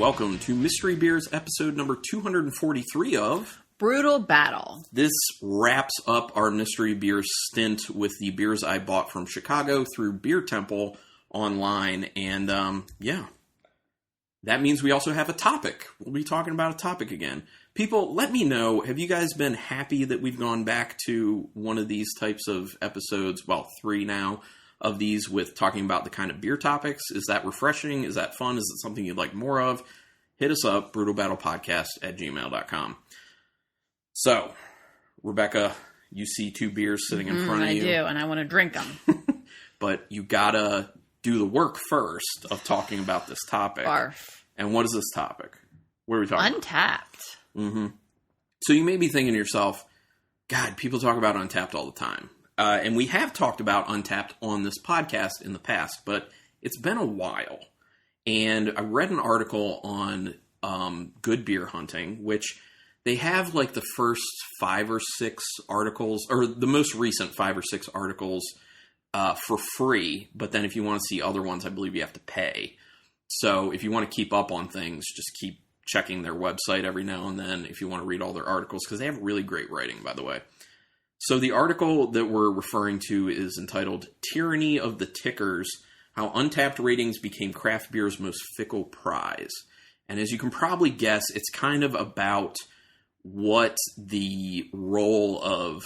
welcome to Mystery Beers episode number 243 of Brutal Battle. This wraps up our Mystery Beers stint with the beers I bought from Chicago through Beer Temple online, and that means we also have a topic. We'll be talking about a topic again. People, let me know, have you guys been happy that we've gone back to one of these types of episodes, well, 3 now, of these with talking about the kind of beer topics? Is that refreshing? Is that fun? Is it something you'd like more of? Hit us up, brutalbattlepodcast@gmail.com. So, Rebecca, you see 2 beers sitting in front of you. I do, and I want to drink them. But you gotta do the work first of talking about this topic. Barf. And what is this topic? What are we talking Untappd. about? Mm-hmm. So you may be thinking to yourself, God, people talk about Untappd all the time. And we have talked about Untappd on this podcast in the past, but it's been a while. And I read an article on Good Beer Hunting, which they have like the first 5 or 6 articles, or the most recent 5 or 6 articles for free. But then if you want to see other ones, I believe you have to pay. So if you want to keep up on things, just keep checking their website every now and then if you want to read all their articles, because they have really great writing, by the way. So the article that we're referring to is entitled Tyranny of the Tickers, How Untappd Ratings Became Craft Beer's Most Fickle Prize. And as you can probably guess, it's kind of about what the role of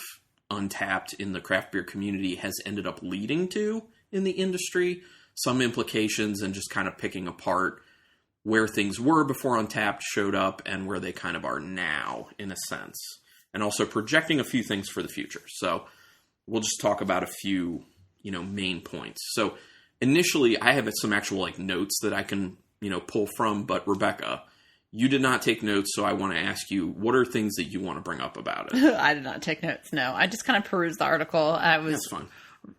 Untappd in the craft beer community has ended up leading to in the industry, some implications, and just kind of picking apart where things were before Untappd showed up and where they kind of are now, in a sense. And also projecting a few things for the future. So we'll just talk about a few, main points. So initially, I have some actual notes that I can, pull from. But Rebecca, you did not take notes, so I want to ask you, what are things that you want to bring up about it? I did not take notes, no. I just kind of perused the article. I was That's fun.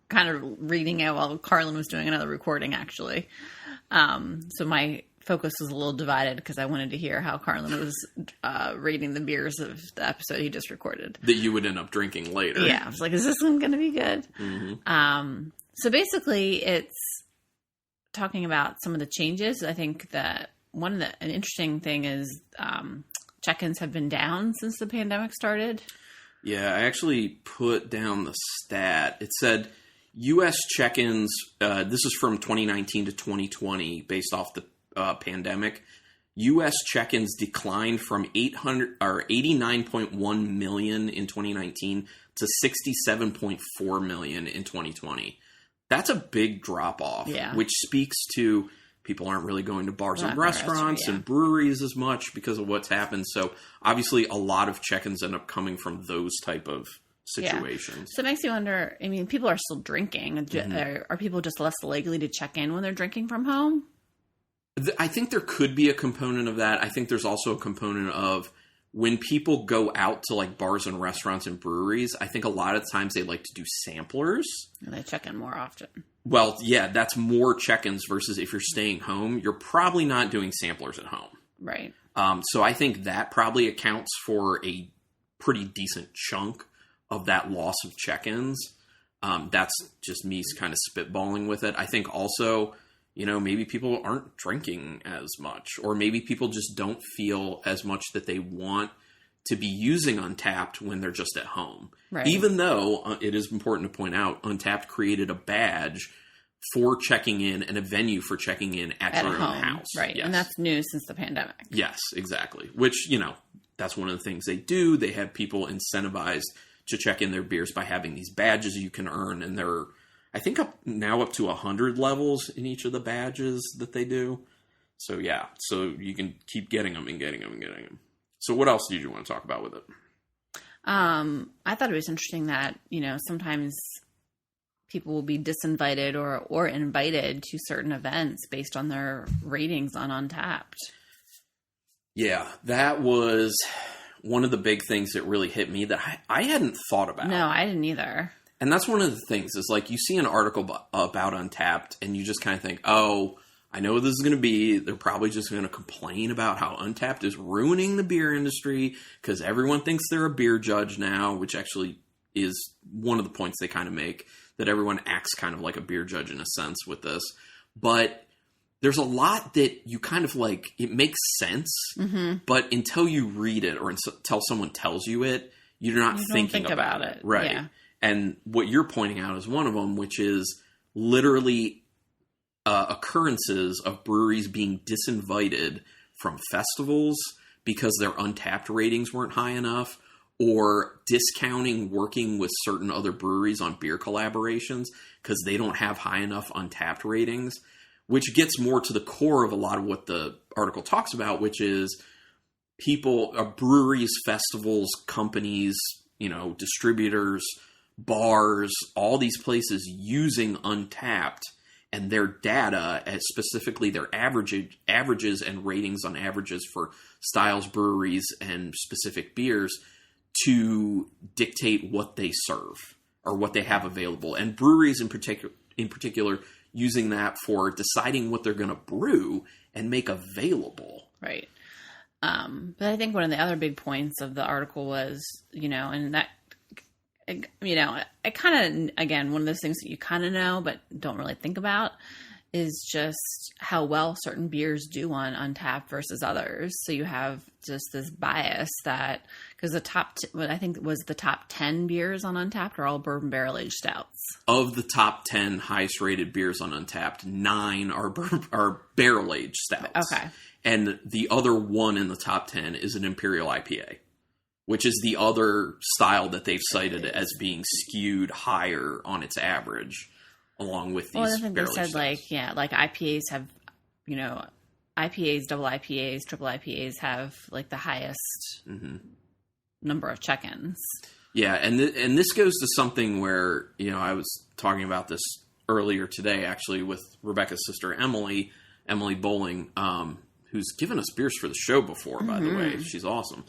Kind of reading it while Carlin was doing another recording, actually. So my focus was a little divided because I wanted to hear how Carlin was rating the beers of the episode he just recorded. That you would end up drinking later. Yeah. I was like, is this one going to be good? Mm-hmm. So basically, it's talking about some of the changes. I think that an interesting thing is check-ins have been down since the pandemic started. Yeah, I actually put down the stat. It said U.S. check-ins, this is from 2019 to 2020, based off the pandemic. U.S. check-ins declined from 89.1 million in 2019 to 67.4 million in 2020. That's a big drop-off, which speaks to people aren't really going to bars and restaurants and breweries as much because of what's happened. So obviously a lot of check-ins end up coming from those type of situations. So it makes you wonder, people are still drinking. Mm-hmm. Are people just less likely to check in when they're drinking from home? I think there could be a component of that. I think there's also a component of when people go out to bars and restaurants and breweries, I think a lot of times they like to do samplers. And they check in more often. Well, yeah, that's more check-ins versus if you're staying home, you're probably not doing samplers at home. Right. So I think that probably accounts for a pretty decent chunk of that loss of check-ins. That's just me kind of spitballing with it. I think also, maybe people aren't drinking as much, or maybe people just don't feel as much that they want to be using Untappd when they're just at home. Right. Even though it is important to point out, Untappd created a badge for checking in and a venue for checking in at your own house. Right. Yes. And that's new since the pandemic. Yes, exactly. Which, that's one of the things they do. They have people incentivized to check in their beers by having these badges you can earn, and they're I think up to 100 levels in each of the badges that they do. So yeah, so you can keep getting them and getting them and getting them. So what else did you want to talk about with it? I thought it was interesting that, sometimes people will be disinvited or invited to certain events based on their ratings on Untappd. Yeah, that was one of the big things that really hit me that I hadn't thought about. No, I didn't either. And that's one of the things is you see an article about Untappd and you just kind of think, oh, I know what this is going to be. They're probably just going to complain about how Untappd is ruining the beer industry because everyone thinks they're a beer judge now, which actually is one of the points they kind of make, that everyone acts kind of like a beer judge in a sense with this. But there's a lot that you kind of like, it makes sense, but until you read it or until someone tells you it, you're not thinking about it. Right. Yeah. And what you're pointing out is one of them, which is literally occurrences of breweries being disinvited from festivals because their Untappd ratings weren't high enough, or discounting working with certain other breweries on beer collaborations because they don't have high enough Untappd ratings, which gets more to the core of a lot of what the article talks about, which is people, breweries, festivals, companies, distributors, bars, all these places using Untappd and their data, as specifically their averages and ratings on averages for styles, breweries, and specific beers to dictate what they serve or what they have available. And breweries in particular using that for deciding what they're going to brew and make available. Right. But I think one of the other big points of the article was, and that, I kind of, again, one of those things that you kind of know, but don't really think about is just how well certain beers do on Untappd versus others. So you have just this bias that, because what I think was the top 10 beers on Untappd are all bourbon barrel aged stouts. Of the top 10 highest rated beers on Untappd, 9 are barrel aged stouts. Okay. And the other one in the top 10 is an Imperial IPA, which is the other style that they've cited as being skewed higher on its average, along with these. Well, I think they said stouts. like IPAs have, IPAs, double IPAs, triple IPAs have like the highest number of check-ins. Yeah, and this goes to something where, I was talking about this earlier today, actually, with Rebecca's sister, Emily Bowling, who's given us beers for the show before, by the way. She's awesome.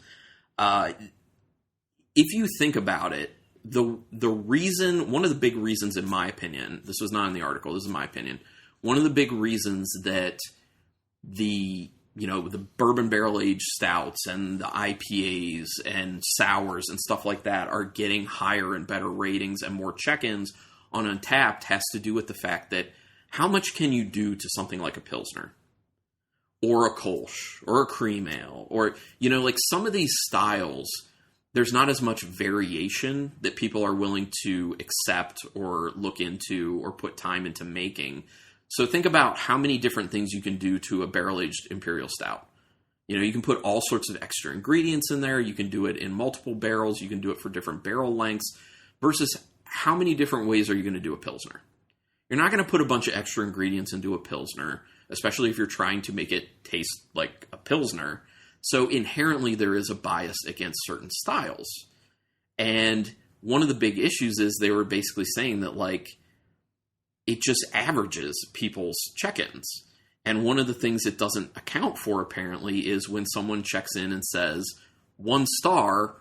If you think about it, the reason, one of the big reasons, in my opinion, this was not in the article, this is my opinion, one of the big reasons that the bourbon barrel aged stouts and the IPAs and sours and stuff like that are getting higher and better ratings and more check-ins on Untappd has to do with the fact that how much can you do to something like a Pilsner or a Kolsch or a cream ale or, like some of these styles, there's not as much variation that people are willing to accept or look into or put time into making. So think about how many different things you can do to a barrel-aged Imperial Stout. You can put all sorts of extra ingredients in there. You can do it in multiple barrels. You can do it for different barrel lengths versus how many different ways are you going to do a Pilsner? You're not going to put a bunch of extra ingredients into a Pilsner, especially if you're trying to make it taste like a Pilsner. So inherently there is a bias against certain styles. And one of the big issues is they were basically saying that it just averages people's check-ins. And one of the things it doesn't account for apparently is when someone checks in and says 1 star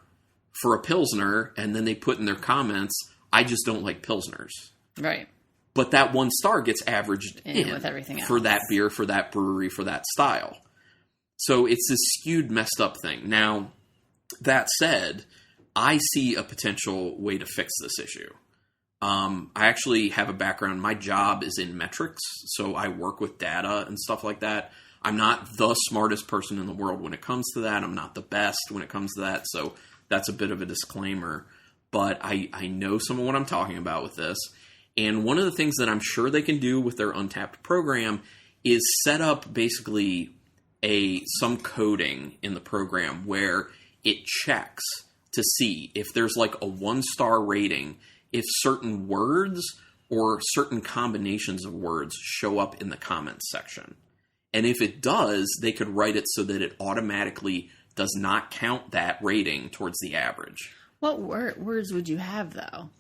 for a Pilsner, and then they put in their comments, I just don't like Pilsners. Right. But that 1 star gets averaged in with everything else. For that beer, for that brewery, for that style. So it's this skewed, messed up thing. Now, that said, I see a potential way to fix this issue. I actually have a background. My job is in metrics, so I work with data and stuff like that. I'm not the smartest person in the world when it comes to that. I'm not the best when it comes to that, so that's a bit of a disclaimer. But I know some of what I'm talking about with this. And one of the things that I'm sure they can do with their Untappd program is set up basically some coding in the program where it checks to see if there's a 1-star rating, if certain words or certain combinations of words show up in the comments section. And if it does, they could write it so that it automatically does not count that rating towards the average. What words would you have, though?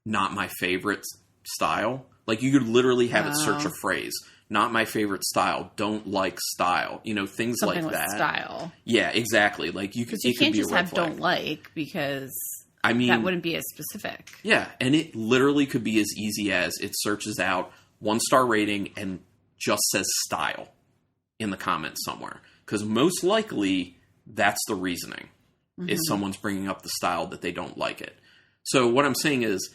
Not my favorite style. You could literally have it search a phrase. Not my favorite style. Don't like style. Things something like that. With style. Yeah, exactly. You can't just have don't like because that wouldn't be as specific. Yeah, and it literally could be as easy as it searches out 1-star rating and just says style in the comments somewhere. Because most likely that's the reasoning. Is someone's bringing up the style that they don't like it. So what I'm saying is,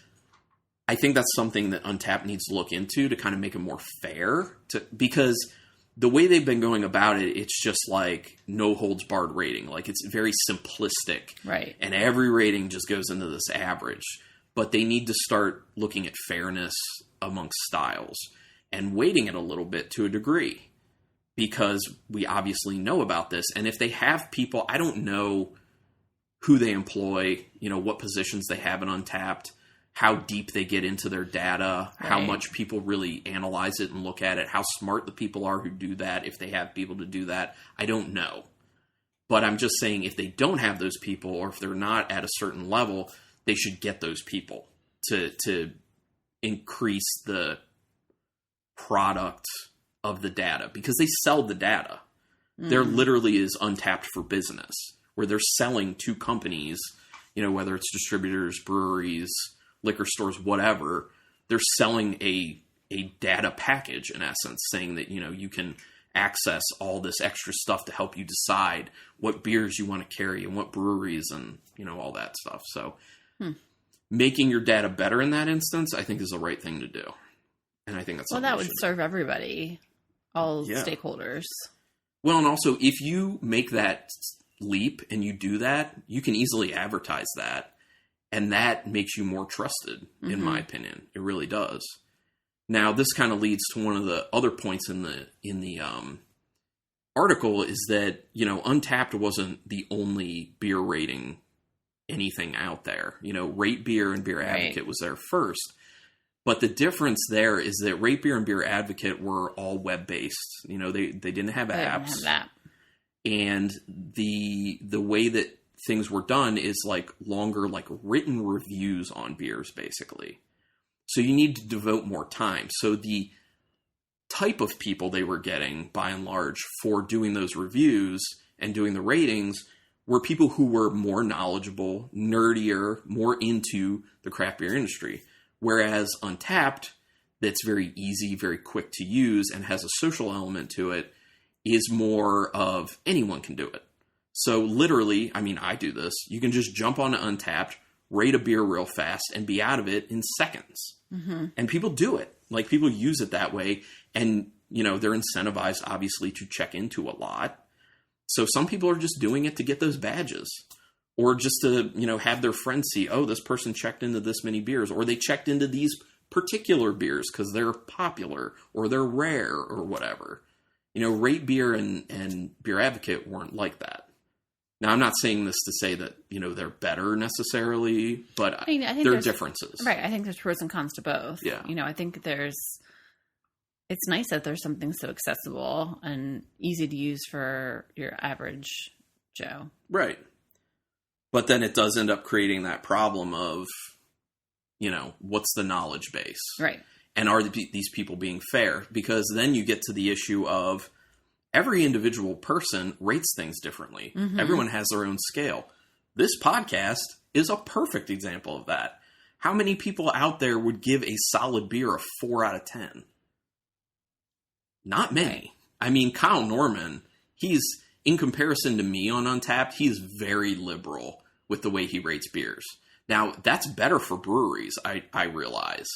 I think that's something that Untappd needs to look into to kind of make it more fair. Because the way they've been going about it, it's just like no holds barred rating. Like it's very simplistic. Right. And every rating just goes into this average. But they need to start looking at fairness amongst styles and weighting it a little bit to a degree. Because we obviously know about this. And if they have people, I don't know who they employ, what positions they have in Untappd, how deep they get into their data, right. how much people really analyze it and look at it, how smart the people are who do that, if they have people to do that. I don't know. But I'm just saying if they don't have those people or if they're not at a certain level, they should get those people to increase the product of the data because they sell the data. There literally is Untappd for Business where they're selling to companies, whether it's distributors, breweries, liquor stores, whatever. They're selling a data package in essence, saying that, you can access all this extra stuff to help you decide what beers you want to carry and what breweries and, all that stuff. So making your data better in that instance, I think is the right thing to do. And I think that's that would serve everybody, all stakeholders. Well, and also if you make that leap and you do that, you can easily advertise that. And that makes you more trusted, in my opinion. It really does. Now, this kind of leads to one of the other points in the article is that, Untappd wasn't the only beer rating anything out there. Rate Beer and Beer Advocate was there first. But the difference there is that Rate Beer and Beer Advocate were all web-based. They didn't have apps. Didn't have that. And the way that things were done is like longer, like written reviews on beers, basically. So you need to devote more time. So the type of people they were getting, by and large, for doing those reviews and doing the ratings were people who were more knowledgeable, nerdier, more into the craft beer industry. Whereas Untappd, that's very easy, very quick to use, and has a social element to it, is more of anyone can do it. So literally, I do this. You can just jump onto Untappd, rate a beer real fast, and be out of it in seconds. And people do it. Like, people use it that way. And, they're incentivized, obviously, to check into a lot. So some people are just doing it to get those badges. Or just to, have their friends see, oh, this person checked into this many beers. Or they checked into these particular beers because they're popular or they're rare or whatever. Rate Beer and Beer Advocate weren't like that. Now, I'm not saying this to say that, they're better necessarily, but I think there are differences. Right. I think there's pros and cons to both. Yeah. I think it's nice that there's something so accessible and easy to use for your average Joe. Right. But then it does end up creating that problem of, what's the knowledge base? Right. And are these people being fair? Because then you get to the issue of every individual person rates things differently. Everyone has their own scale. This podcast is a perfect example of that. How many people out there would give a solid beer a 4 out of 10? Not many. Kyle Norman, he's, in comparison to me on Untappd, he's very liberal with the way he rates beers. Now, that's better for breweries, I realize.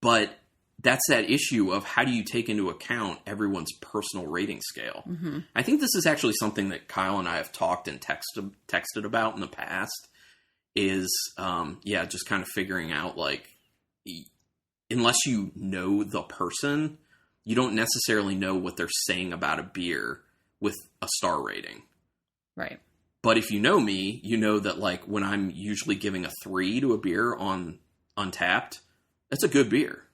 But that's that issue of how do you take into account everyone's personal rating scale. I think this is actually something that Kyle and I have talked and texted about in the past is, just kind of figuring out, like, unless you know the person, you don't necessarily know what they're saying about a beer with a star rating. Right. But if you know me, you know that, like, when I'm usually giving a 3 to a beer on Untappd, that's a good beer.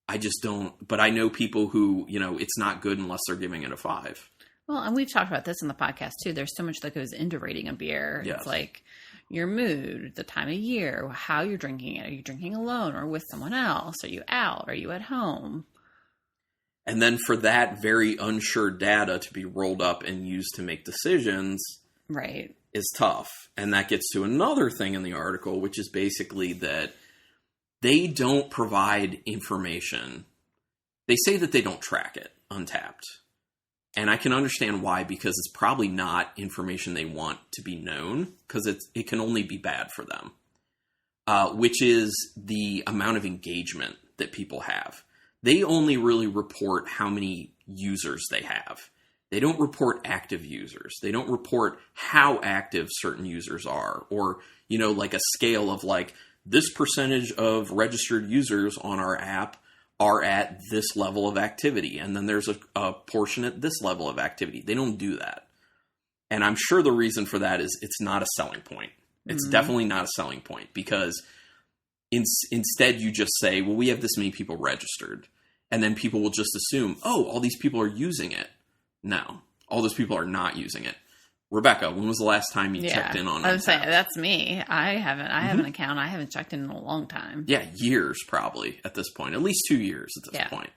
I just don't, but I know people who, it's not good unless they're giving it a 5. Well, and we've talked about this in the podcast too. There's so much that goes into rating a beer. Yes. It's like your mood, the time of year, how you're drinking it. Are you drinking alone or with someone else? Are you out? Are you at home? And then for that very unsure data to be rolled up and used to make decisions, right, is tough. And that gets to another thing in the article, which is basically that they don't provide information. They say that they don't track it, Untappd. And I can understand why, because it's probably not information they want to be known, because it can only be bad for them, which is the amount of engagement that people have. They only really report how many users they have. They don't report active users. They don't report how active certain users are, or, like a scale of like, this percentage of registered users on our app are at this level of activity. And then there's a portion at this level of activity. They don't do that. And I'm sure the reason for that is it's not a selling point. It's definitely not a selling point, because instead you just say, well, we have this many people registered. And then people will just assume, oh, all these people are using it. No, all those people are not using it. Rebecca, when was the last time you checked in on Untappd? I was saying, that's me. I have an account. I haven't checked in a long time. Yeah, years probably at this point. At least 2 years at this point.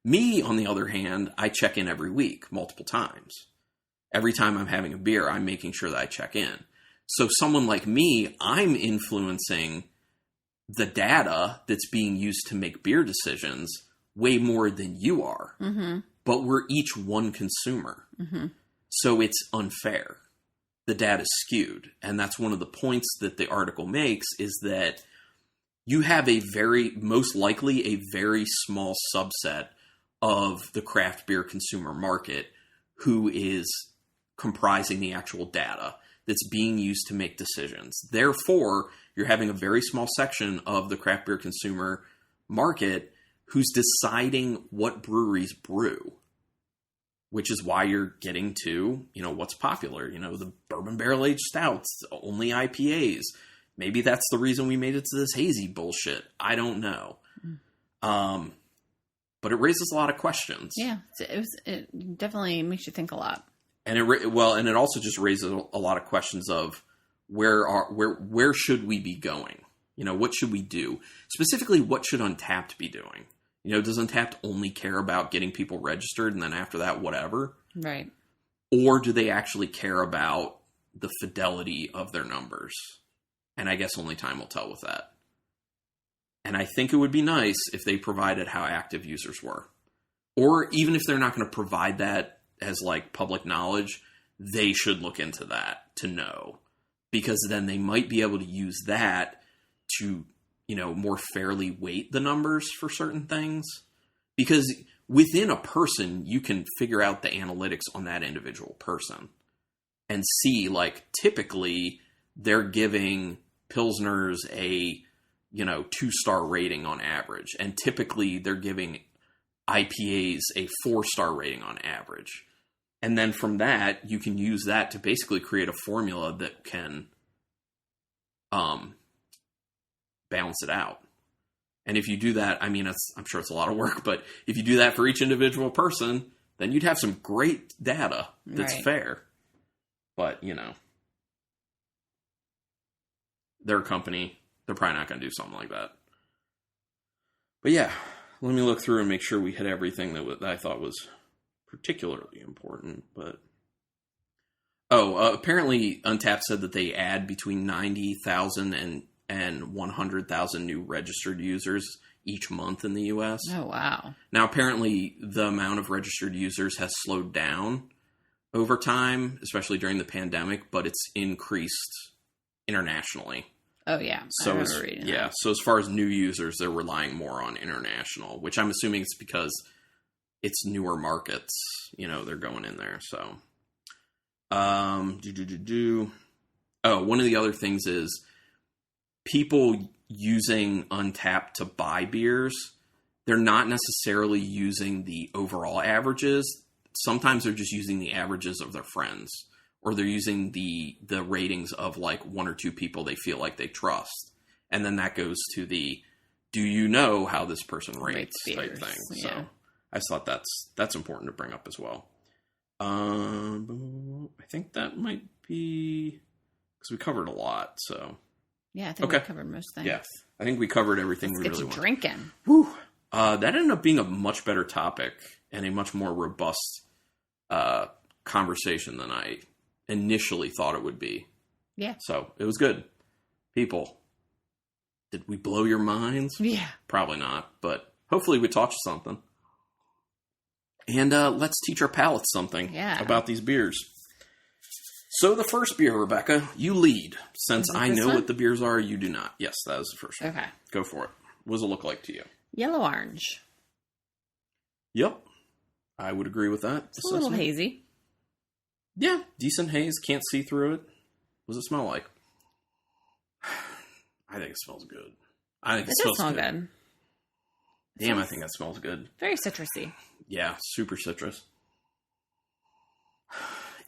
Me, on the other hand, I check in every week, multiple times. Every time I'm having a beer, I'm making sure that I check in. So someone like me, I'm influencing the data that's being used to make beer decisions way more than you are. Mm-hmm. But we're each one consumer. Mm-hmm. So it's unfair. The data's skewed. And that's one of the points that the article makes, is that you have most likely a very small subset of the craft beer consumer market who is comprising the actual data that's being used to make decisions. Therefore, you're having a very small section of the craft beer consumer market who's deciding what breweries brew, which is why you're getting to, what's popular, the bourbon barrel aged stouts, only IPAs. Maybe that's the reason we made it to this hazy bullshit. I don't know. But it raises a lot of questions. Yeah, it definitely makes you think a lot. And it also just raises a lot of questions of where should we be going? What should we do? Specifically, what should Untappd be doing? Does Untappd only care about getting people registered and then after that, whatever? Right. Or do they actually care about the fidelity of their numbers? And I guess only time will tell with that. And I think it would be nice if they provided how active users were. Or even if they're not going to provide that as like public knowledge, they should look into that to know. Because then they might be able to use that to more fairly weight the numbers for certain things. Because within a person, you can figure out the analytics on that individual person and see, like, typically they're giving Pilsners a, 2-star rating on average. And typically they're giving IPAs a 4-star rating on average. And then from that, you can use that to basically create a formula that can balance it out. And if you do that, I'm sure it's a lot of work, but if you do that for each individual person, then you'd have some great data that's fair. But, they're a company. They're probably not going to do something like that. But yeah, let me look through and make sure we hit everything that I thought was particularly important. But apparently Untappd said that they add between 90,000 and 100,000 new registered users each month in the U.S. Oh, wow. Now, apparently, the amount of registered users has slowed down over time, especially during the pandemic, but it's increased internationally. Oh, yeah. So so as far as new users, they're relying more on international, which I'm assuming it's because it's newer markets. They're going in there. So, one of the other things is people using Untappd to buy beers, they're not necessarily using the overall averages. Sometimes they're just using the averages of their friends, or they're using the ratings of like 1 or 2 people they feel like they trust. And then that goes to the, do you know how this person rates type thing. Yeah. So I just thought that's important to bring up as well. I think that might be, because we covered a lot, so. Yeah, I think we covered most things. Yeah, I think we covered everything we really wanted. Drinking. Whew. That ended up being a much better topic and a much more robust conversation than I initially thought it would be. Yeah. So it was good. People, did we blow your minds? Yeah. Probably not, but hopefully we taught you something. And let's teach our palates something about these beers. So the first beer, Rebecca, you lead. Since I know what the beers are, you do not. Yes, that was the first one. Okay. Go for it. What does it look like to you? Yellow orange. Yep. I would agree with that. It's a little hazy. Yeah, decent haze. Can't see through it. What does it smell like? I think it smells good. I think it does smells smell good. Damn, I think that smells good. Very citrusy. Yeah, super citrus.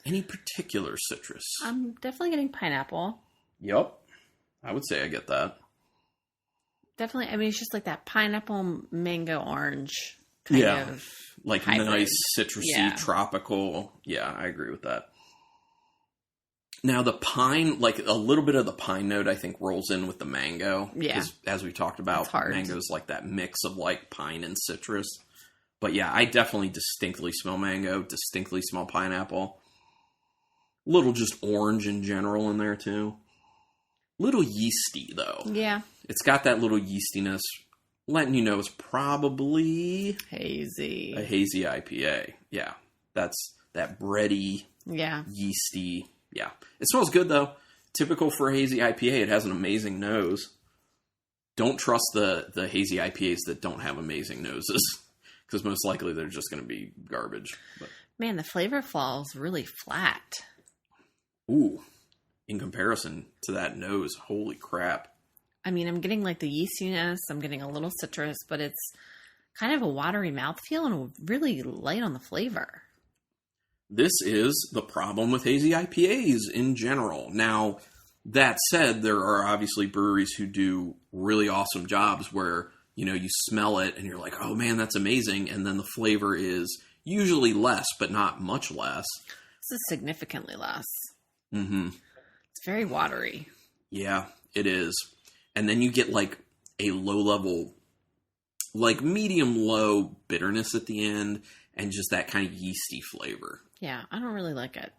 Any particular citrus? I'm definitely getting pineapple. Yep. I would say I get that. Definitely. I mean, it's just like that pineapple, mango, orange kind of. Like hybrid. nice, citrusy, tropical. Yeah, I agree with that. Now the pine, like a little bit of the pine note, I think rolls in with the mango. Yeah. As we talked about, mango's like that mix of like pine and citrus. But yeah, I definitely distinctly smell mango, distinctly smell pineapple. Little just orange in general in there too. Little yeasty though. Yeah. It's got that little yeastiness, letting you know it's probably hazy. A hazy IPA. Yeah. That's that bready, yeasty. Yeah. It smells good though. Typical for a hazy IPA, it has an amazing nose. Don't trust the hazy IPAs that don't have amazing noses. Because most likely they're just going to be garbage. But. Man, the flavor falls really flat. Ooh. In comparison to that nose, holy crap. I mean, I'm getting like the yeastiness. I'm getting a little citrus, but it's kind of a watery mouthfeel and really light on the flavor. This is the problem with hazy IPAs in general. Now, that said, there are obviously breweries who do really awesome jobs where, you know, you smell it and you're like, oh man, that's amazing. And then the flavor is usually less, but not much less. This is significantly less. Mm-hmm. It's very watery. Yeah, it is. And then you get like a low level, like medium low bitterness at the end and just that kind of yeasty flavor. Yeah, I don't really like it.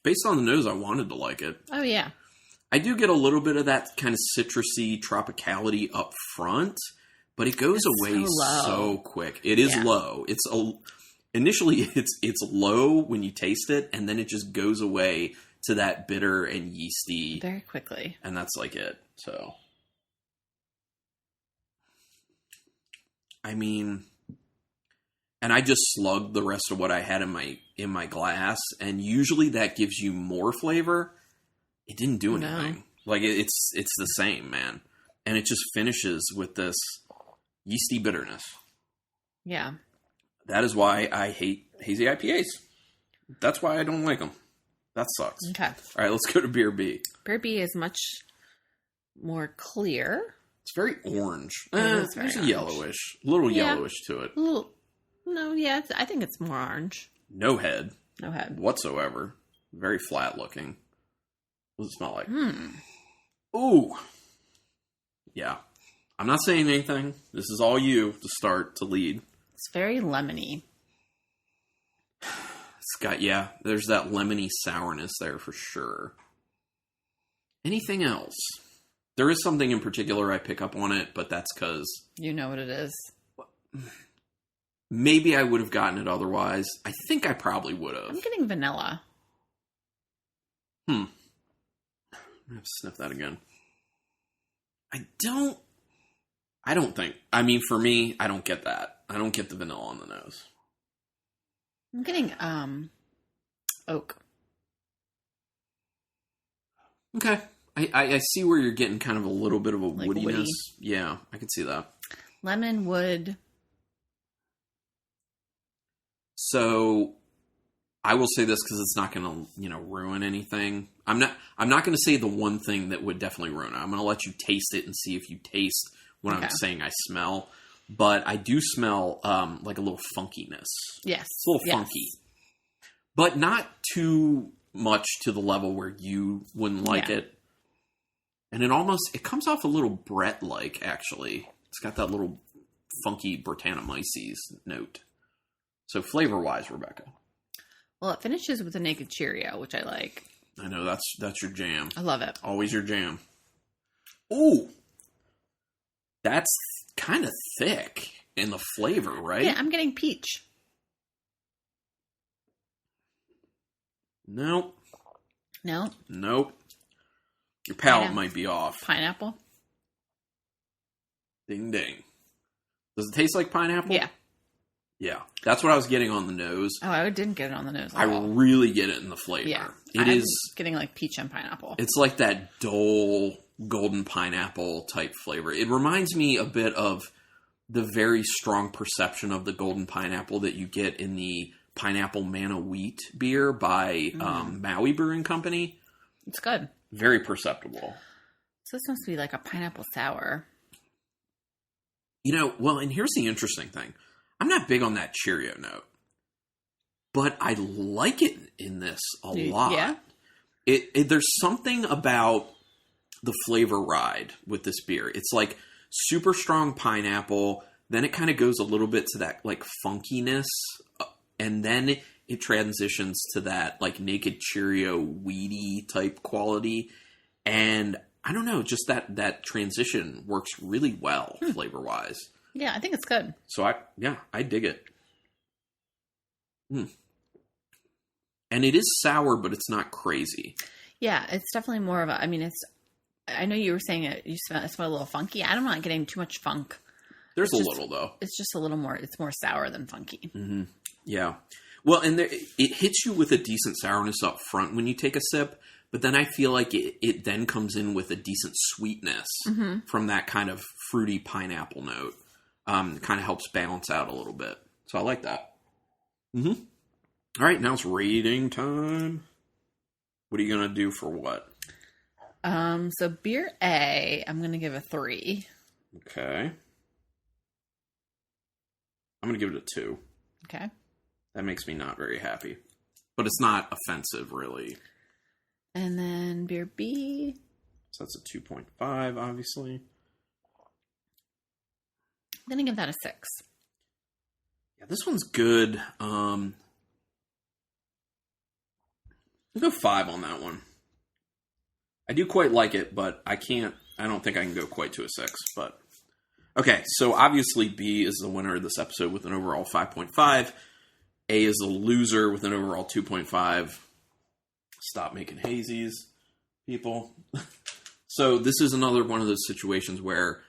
Based on the nose, I wanted to like it. Oh, yeah. I do get a little bit of that kind of citrusy tropicality up front, but it goes away so quick. It is low. Initially it's low when you taste it, and then it just goes away to that bitter and yeasty very quickly. And that's like it. So, I mean, and I just slugged the rest of what I had in my glass, and usually that gives you more flavor. It didn't do anything. No. Like it's the same, man. And it just finishes with this yeasty bitterness. Yeah. That is why I hate hazy IPAs. That's why I don't like them. That sucks. Okay. All right, let's go to Beer B. Beer B is much more clear. It's very orange. It's very orange. Yellowish. A little yellowish to it. I think it's more orange. No head. No head. Whatsoever. Very flat looking. What does it smell like? Ooh. Yeah. I'm not saying anything. This is all you to start, to lead. It's very lemony. It's got, there's that lemony sourness there for sure. Anything else? There is something in particular I pick up on it, but that's because... You know what it is. Maybe I would have gotten it otherwise. I think I probably would have. I'm getting vanilla. I'm going to sniff that again. I don't think. I mean, for me, I don't get that. I don't get the vanilla on the nose. I'm getting oak. Okay. I see where you're getting kind of a little bit of a like woodiness. Woody. Yeah, I can see that. Lemon, wood. So I will say this because it's not going to, ruin anything. I'm not going to say the one thing that would definitely ruin it. I'm going to let you taste it and see if you taste what I'm saying I smell. But I do smell like a little funkiness. Yes. It's a little funky. But not too much to the level where you wouldn't like it. And it comes off a little Brett-like, actually. It's got that little funky Brettanomyces note. So flavor-wise, Rebecca. Well, it finishes with a naked Cheerio, which I like. I know, that's your jam. I love it. Always your jam. Ooh! That's kind of thick in the flavor, right? Yeah, I'm getting peach. Nope. No? Nope. Your palate might be off. Pineapple? Ding ding. Does it taste like pineapple? Yeah. Yeah. That's what I was getting on the nose. Oh, I didn't get it on the nose at I all. really get it in the flavor. Yeah. It I'm is getting like peach and pineapple. It's like that dull golden pineapple type flavor. It reminds me a bit of the very strong perception of the golden pineapple that you get in the Pineapple Manna Wheat beer by Maui Brewing Company. It's good. Very perceptible. So this must be like a pineapple sour. Well, and here's the interesting thing. I'm not big on that Cheerio note, but I like it in this a lot. Yeah? There's something about the flavor ride with this beer. It's like super strong pineapple, then it kind of goes a little bit to that like funkiness, and then it transitions to that like Naked Cheerio weedy type quality. And I don't know, just that transition works really well flavor wise. Yeah, I think it's good. So I dig it. And it is sour, but it's not crazy. Yeah, it's definitely more of a, I know you were saying it smell a little funky. I'm not getting too much funk. There's a little though. It's just a little more, it's more sour than funky. Mm-hmm. Yeah. Well, and it hits you with a decent sourness up front when you take a sip, but then I feel like it then comes in with a decent sweetness from that kind of fruity pineapple note. Kind of helps balance out a little bit. So I like that. Mm-hmm. All right, now it's rating time. What are you going to do for what? So beer A, I'm going to give a 3. Okay. I'm going to give it a 2. Okay. That makes me not very happy. But it's not offensive, really. And then beer B. So that's a 2.5, obviously. I'm going to give that a 6. Yeah, this one's good. I'll go 5 on that one. I do quite like it, but I don't think I can go quite to a 6. But okay, so obviously B is the winner of this episode with an overall 5.5. A is the loser with an overall 2.5. Stop making hazies, people. So this is another one of those situations where,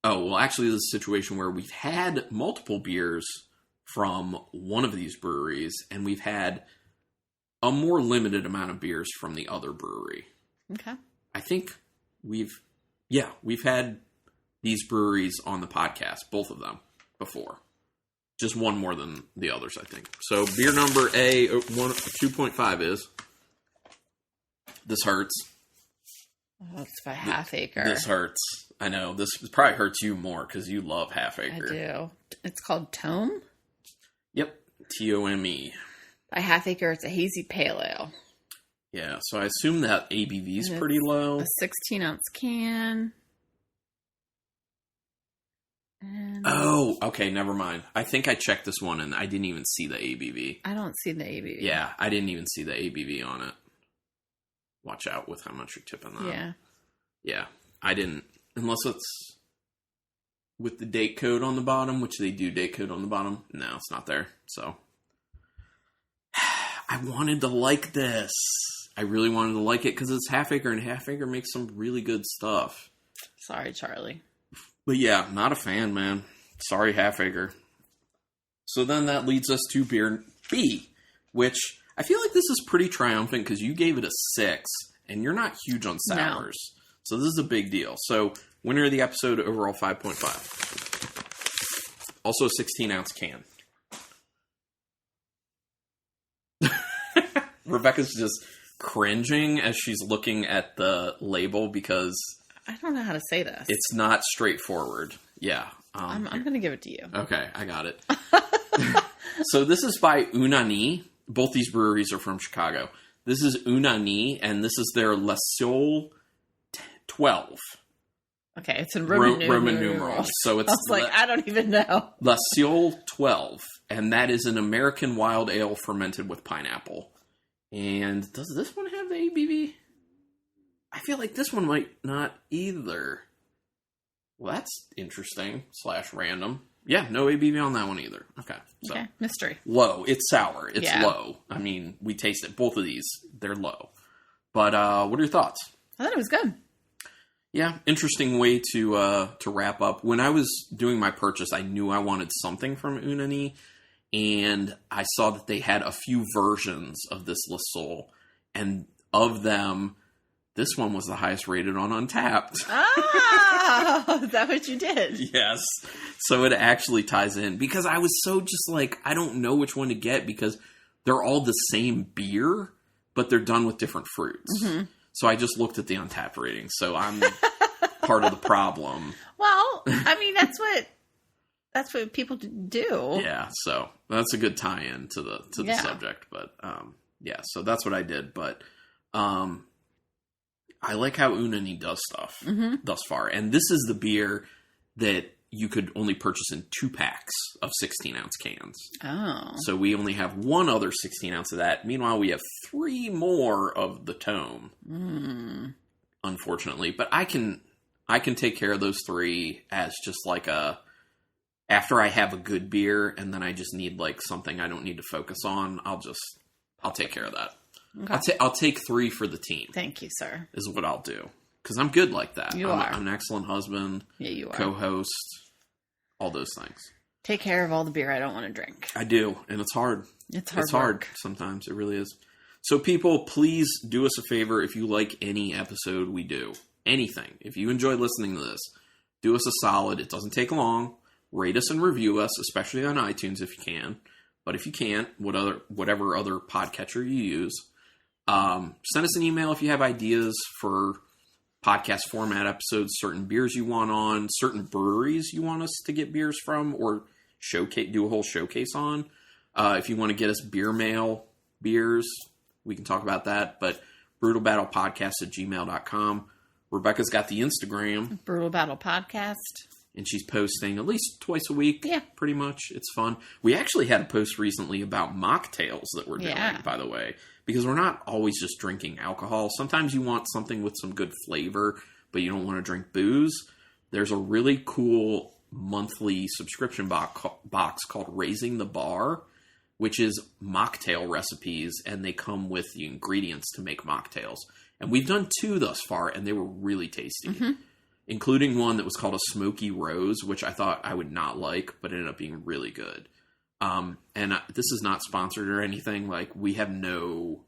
actually this is a situation where we've had multiple beers from one of these breweries, and we've had a more limited amount of beers from the other brewery. Okay. I think we've had these breweries on the podcast, both of them, before. Just one more than the others, I think. So beer number A, 2.5 is... This hurts. Oh, it's by Half Acre. This hurts. I know. This probably hurts you more because you love Half Acre. I do. It's called Tome? Yep. Tome. By Half Acre, it's a hazy pale ale. Yeah, so I assume that ABV is pretty low. A 16-ounce can. And okay, never mind. I think I checked this one and I didn't even see the ABV. I don't see the ABV. Yeah, I didn't even see the ABV on it. Watch out with how much you're tipping that. Yeah. Yeah, I didn't. Unless it's with the date code on the bottom, which they do date code on the bottom. No, it's not there. So I wanted to like this. I really wanted to like it because it's Half Acre, and Half Acre makes some really good stuff. Sorry, Charlie. But yeah, not a fan, man. Sorry, Half Acre. So then that leads us to beer B, which I feel like this is pretty triumphant because you gave it a 6, and you're not huge on sours. No. So this is a big deal. So winner of the episode, overall 5.5. Also a 16-ounce can. Rebecca's just cringing as she's looking at the label because... I don't know how to say this. It's not straightforward. Yeah. I'm going to give it to you. Okay, I got it. So this is by Unani. Both these breweries are from Chicago. This is Unani, and this is their La Sole 12. Okay, it's in Roman numerals. So it's I was like, I don't even know. La Sole 12, and that is an American wild ale fermented with pineapple. And does this one have the ABV? I feel like this one might not either. Well, that's interesting / random. Yeah, no ABV on that one either. Okay. So okay, mystery. Low. It's sour. It's low. I mean, we taste it. Both of these, they're low. But what are your thoughts? I thought it was good. Yeah, interesting way to wrap up. When I was doing my purchase, I knew I wanted something from Unani. and I saw that they had a few versions of this Le Sol, and of them, this one was the highest rated on Untappd. Oh, is that what you did? Yes. So it actually ties in, because I was so just like, I don't know which one to get, because they're all the same beer, but they're done with different fruits. Mm-hmm. So I just looked at the Untappd ratings. So I'm part of the problem. Well, I mean, that's what people do. Yeah. So that's a good tie-in to the subject. But yeah, so that's what I did. But I like how Unani does stuff thus far. And this is the beer that you could only purchase in 2 packs of 16-ounce cans. Oh. So we only have 1 other 16-ounce of that. Meanwhile, we have 3 more of the Tome, unfortunately. But I can take care of those 3 as just like after I have a good beer and then I just need like something I don't need to focus on, I'll take care of that. Okay. I'll take 3 for the team. Thank you, sir. Is what I'll do. Because I'm good like that. You are. I'm an excellent husband. Yeah, you are. Co-host. All those things. Take care of all the beer I don't want to drink. I do. And it's hard. It's hard. It's hard sometimes. It really is. So people, please do us a favor if you like any episode we do. Anything. If you enjoy listening to this, do us a solid. It doesn't take long. Rate us and review us, especially on iTunes if you can. But if you can't, whatever other podcatcher you use, send us an email if you have ideas for podcast format episodes, certain beers you want on, certain breweries you want us to get beers from, or do a whole showcase on. If you want to get us beer mail beers, we can talk about that. But brutalbattlepodcast@gmail.com. Rebecca's got the Instagram. Brutal Battle Podcast. And she's posting at least twice a week. Yeah. Pretty much. It's fun. We actually had a post recently about mocktails that we're doing, by the way. Because we're not always just drinking alcohol. Sometimes you want something with some good flavor, but you don't want to drink booze. There's a really cool monthly subscription box called Raising the Bar, which is mocktail recipes, and they come with the ingredients to make mocktails. And we've done 2 thus far, and they were really tasty. Including one that was called a Smoky Rose, which I thought I would not like, but ended up being really good. And this is not sponsored or anything. Like, we have no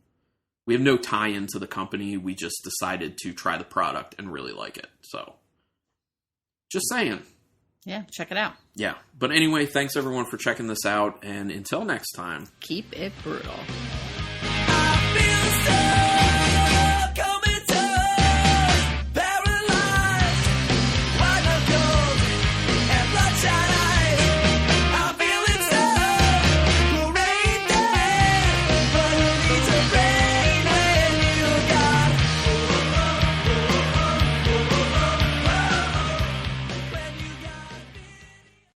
tie-in to the company. We just decided to try the product and really like it. So, just saying. Yeah, check it out. Yeah. But anyway, thanks everyone for checking this out. And until next time, keep it brutal. I feel so